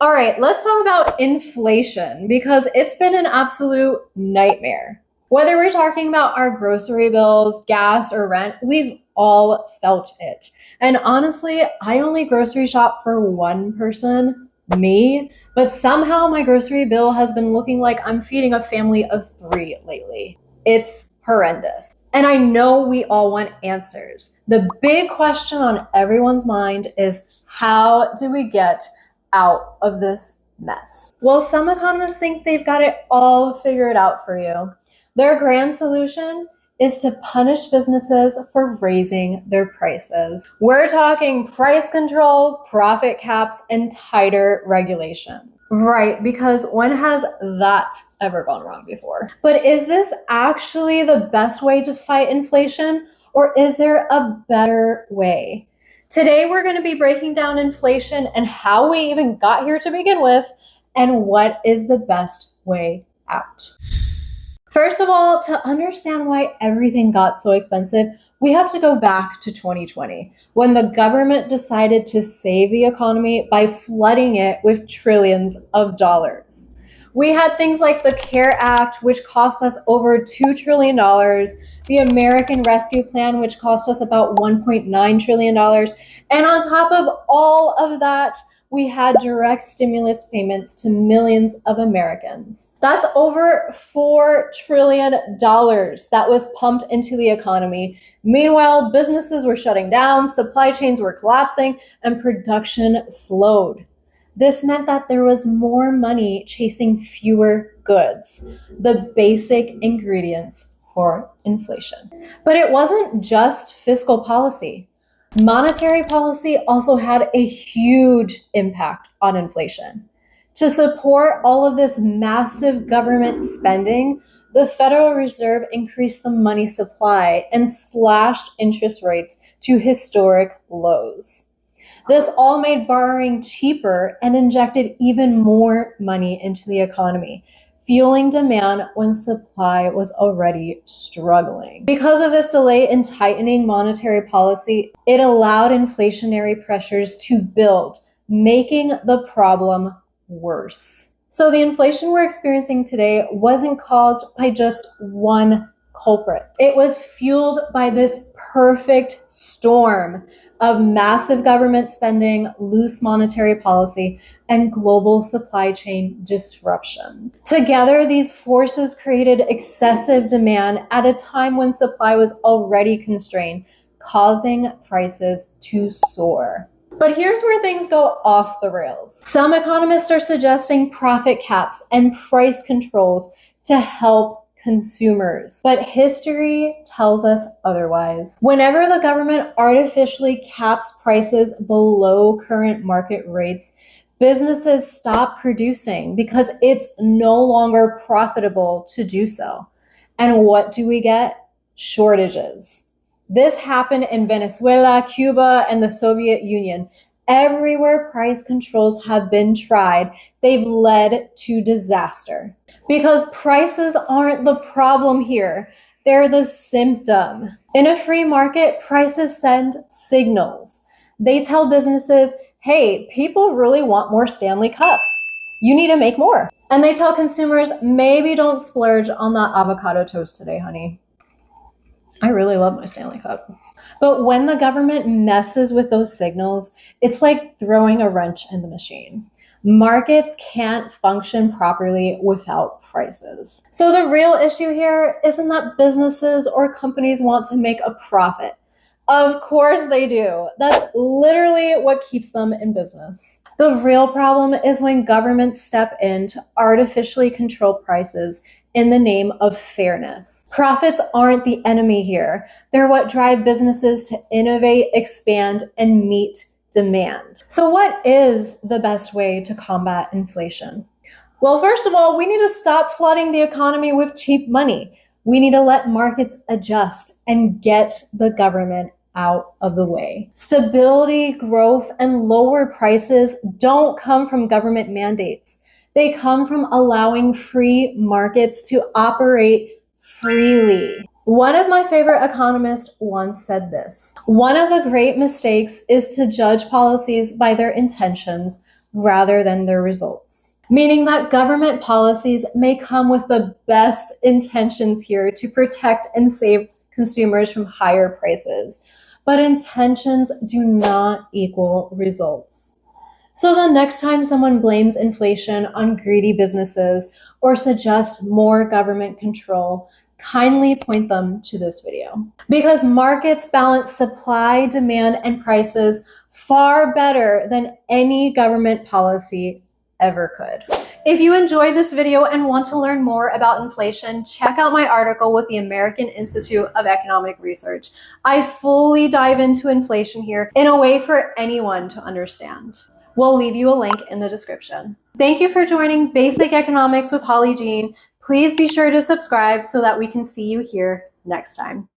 All right, let's talk about inflation because it's been an absolute nightmare. Whether we're talking about our grocery bills, gas, or rent, we've all felt it. And honestly, I only grocery shop for one person, me, but somehow my grocery bill has been looking like I'm feeding a family of 3 lately. It's horrendous. And I know we all want answers. The big question on everyone's mind is, how do we get out of this mess? Well, some economists think they've got it all figured out for you. Their grand solution is to punish businesses for raising their prices. We're talking price controls, profit caps, and tighter regulations. Right, because when has that ever gone wrong before? But is this actually the best way to fight inflation, or is there a better way? Today, we're going to be breaking down inflation and how we even got here to begin with, and what is the best way out. First of all, to understand why everything got so expensive, we have to go back to 2020, when the government decided to save the economy by flooding it with trillions of dollars. We had things like the CARE Act, which cost us over $2 trillion, the American Rescue Plan, which cost us about $1.9 trillion, and on top of all of that, we had direct stimulus payments to millions of Americans. That's over $4 trillion that was pumped into the economy. Meanwhile, businesses were shutting down, supply chains were collapsing, and production slowed. This meant that there was more money chasing fewer goods, the basic ingredients for inflation. But it wasn't just fiscal policy. Monetary policy also had a huge impact on inflation. To support all of this massive government spending, the Federal Reserve increased the money supply and slashed interest rates to historic lows. This all made borrowing cheaper and injected even more money into the economy, fueling demand when supply was already struggling. Because of this delay in tightening monetary policy, it allowed inflationary pressures to build, making the problem worse. So the inflation we're experiencing today wasn't caused by just one culprit. It was fueled by this perfect storm of massive government spending, loose monetary policy, and global supply chain disruptions. Together, these forces created excessive demand at a time when supply was already constrained, causing prices to soar. But here's where things go off the rails. Some economists are suggesting profit caps and price controls to help consumers. But history tells us otherwise. Whenever the government artificially caps prices below current market rates, businesses stop producing because it's no longer profitable to do so. And what do we get? Shortages. This happened in Venezuela, Cuba, and the Soviet Union. Everywhere price controls have been tried, they've led to disaster. Because prices aren't the problem here, they're the symptom. In a free market, prices send signals. They tell businesses, hey, people really want more Stanley Cups. You need to make more. And they tell consumers, maybe don't splurge on that avocado toast today, honey. I really love my Stanley Cup. But when the government messes with those signals, it's like throwing a wrench in the machine. Markets can't function properly without prices. So the real issue here isn't that businesses or companies want to make a profit. Of course they do. That's literally what keeps them in business. The real problem is when governments step in to artificially control prices in the name of fairness. Profits aren't the enemy here. They're what drive businesses to innovate, expand, and meet demand. So what is the best way to combat inflation? Well, first of all, we need to stop flooding the economy with cheap money. We need to let markets adjust and get the government out of the way. Stability, growth, and lower prices don't come from government mandates. They come from allowing free markets to operate freely. One of my favorite economists once said this: one of the great mistakes is to judge policies by their intentions rather than their results. Meaning that government policies may come with the best intentions here to protect and save consumers from higher prices, but intentions do not equal results. So the next time someone blames inflation on greedy businesses or suggests more government control, kindly point them to this video. Because markets balance supply, demand, and prices far better than any government policy ever could. If you enjoyed this video and want to learn more about inflation, check out my article with the American Institute of Economic Research. I fully dive into inflation here in a way for anyone to understand. We'll leave you a link in the description. Thank you for joining Basic Economics with Holly Jean. Please be sure to subscribe so that we can see you here next time.